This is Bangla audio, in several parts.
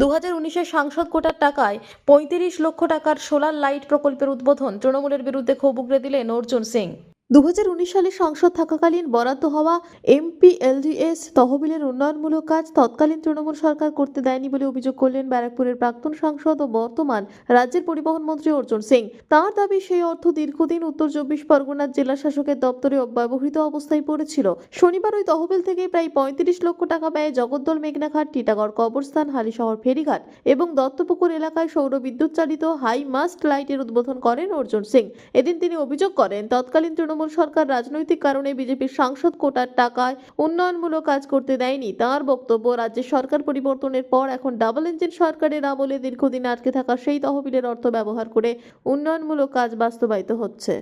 2019-এর সাংসদ কোটার টাকায় 35 লক্ষ টাকার সোলার লাইট প্রকল্পের উদ্বোধন। তৃণমূলের বিরুদ্ধে ক্ষোভ উগরে দিলেন অর্জুন সিং। 2019 সালে সংসদ থাকাকালীন বরাদ্দ হওয়া এমপিএলজিএস তহবিলের উন্নয়নমূলক কাজ তৎকালীন তৃণমূল সরকার করতে দেয়নি বলে অভিযোগ করলেন ব্যারাকপুরের প্রাক্তন সাংসদ ও বর্তমান রাজ্যের পরিবহন মন্ত্রী অর্জুন সিং। তাঁর দাবি, সেই অর্থ দীর্ঘদিন উত্তর 24 পরগনার জেলা শাসকের দপ্তরে অব্যবহৃত অবস্থায় পড়েছিল। শনিবার ওই তহবিল থেকে প্রায় 35 লক্ষ টাকা ব্যয়ে জগদ্দল মেঘনাঘাট, টিটাগড় কবরস্থান, হালিশহর ফেরিঘাট এবং দত্তপুকুর এলাকায় সৌর বিদ্যুৎ চালিত হাই মাস্ট লাইটের উদ্বোধন করেন অর্জুন সিং। এদিন তিনি অভিযোগ করেন, তৎকালীন তৃণমূল সরকার রাজনৈতিক কারণে বিজেপির সাংসদ কোটার টাকায় উন্নয়নমূলক কাজ করতে দেয়নি। তাঁর বক্তব্য, রাজ্যের সরকার পরিবর্তনের পর এখন ডাবল ইঞ্জিন সরকারের আমলে দীর্ঘদিন আটকে থাকা সেই তহবিলের অর্থ ব্যবহার করে উন্নয়নমূলক কাজ বাস্তবায়িত হচ্ছে।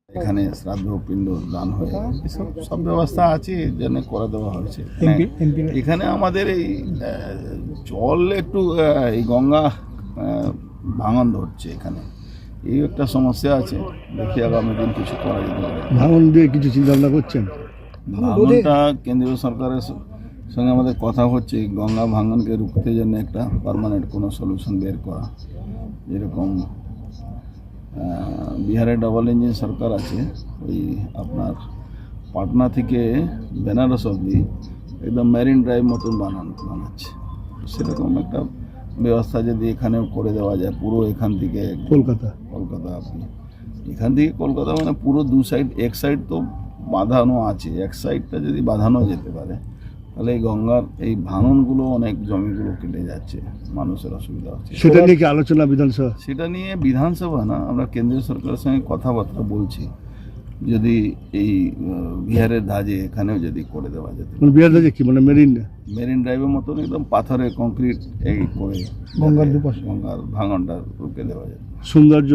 এখানে শ্রাদ্ধ পিণ্ড দান হয়ে এসব সব ব্যবস্থা আছে, এই জন্য করে দেওয়া হয়েছে। এখানে আমাদের এই জল একটু এই গঙ্গা ভাঙন ধরছে, এখানে এই একটা সমস্যা আছে। দেখি আগামী দিন কিছু করা যেতে পারে। ভাঙন দিয়ে কিছু চিন্তা ভাবনা করছেন? ভাঙনটা কেন্দ্রীয় সরকারের সঙ্গে আমাদের কথা হচ্ছে, গঙ্গা ভাঙনকে রুখতে জন্য একটা পার্মানেন্ট কোনো সলিউশন বের করা। যেরকম বিহারে ডাবল ইঞ্জিন সরকার আছে, ওই আপনার পাটনা থেকে বেনারস অব্দি একদম মেরিন ড্রাইভ মতন বানাচ্ছে। সেরকম একটা ব্যবস্থা যদি এখানেও করে দেওয়া যায়, পুরো এখান থেকে কলকাতা আপনি এখান থেকে কলকাতা মানে পুরো দু সাইড, এক সাইড তো বাঁধানো আছে, এক সাইডটা যদি বাঁধানো যেতে পারে তাহলে এই গঙ্গার এই ভাঙনগুলো, অনেক জমিগুলো কেটে যাচ্ছে, মানুষের অসুবিধা হচ্ছে। সেটা নিয়ে কি আলোচনা বিধানসভা? সেটা নিয়ে বিধানসভা না, আমরা কেন্দ্রীয় সরকারের সঙ্গে কথাবার্তা বলছি, যদি এই বিহারের ধাজে এখানেও যদি করে দেওয়া যেত। বিহার রাজ্যে কি মানে মেরিন ড্রাইভের মতন একদম পাথরের কংক্রিট এই করে গঙ্গার দুপাশে গঙ্গার ভাঙনটা রুখে দেওয়া যায়। সৌন্দর্য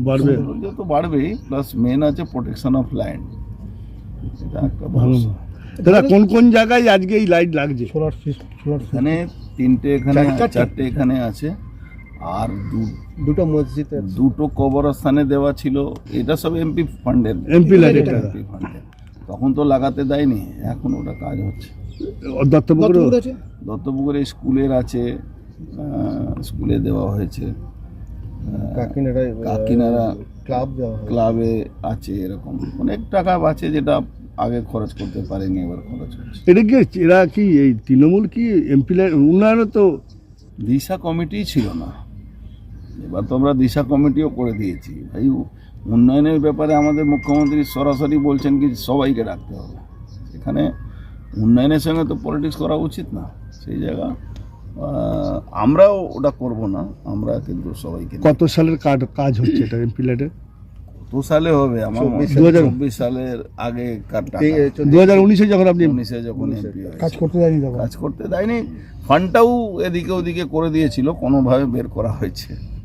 বাড়বে। সৌন্দর্য তো বাড়বেই, প্লাস মেন আছে প্রোটেকশন অফ ল্যান্ড। এটা একটা ভালো। দাদা, কোন কোন জায়গায় আজকে এই লাইট লাগছে? এখানে 3টে, এখানে 4টে এখানে আছে, আর দুটো মসজিদ, দুটো কবরস্থানে দেওয়া ছিল। এটা সব এমপি ফান্ডের, এমপি লাইট ফান্ডের, তখন তো লাগাতে দেয়নি, এখন ওটা কাজ হচ্ছে। দত্তপুকুরে স্কুলের আছে, স্কুলে দেওয়া হয়েছে। কাকিনারা ক্লাবে আছে, এরকম অনেক টাকা আছে যেটা আগে খরচ করতে পারেনি, এবার খরচ হচ্ছে। এটা কি এরা কি এই তৃণমূল কি এমপি উন্নয়ন তো দিশা কমিটি ছিল না, এবার তো আমরা দিশা কমিটিও করে দিয়েছি। ভাই, উন্নয়নের ব্যাপারে আমাদের মুখ্যমন্ত্রী সরাসরি বলছেন কি সবাইকে রাখতে হবে। এখানে উন্নয়নের সঙ্গে তো পলিটিক্স করা উচিত না, সেই জায়গা আমরাও ওটা করব না। আমরা কিন্তু সবাইকে। কত সালের কাজ হচ্ছে এটা এমপি লাইটের? কত সালে হবে? আমার 2024 সালের আগে কাটটা, 2019-এ যখন আপনি 19-এ যখন এমপি কাজ করতে দেয়নি, কাজ করতে দেয়নি, ফান্ডটাও এদিকে ওদিকে করে দিয়েছিল, কোনোভাবে বের করা হয়েছে।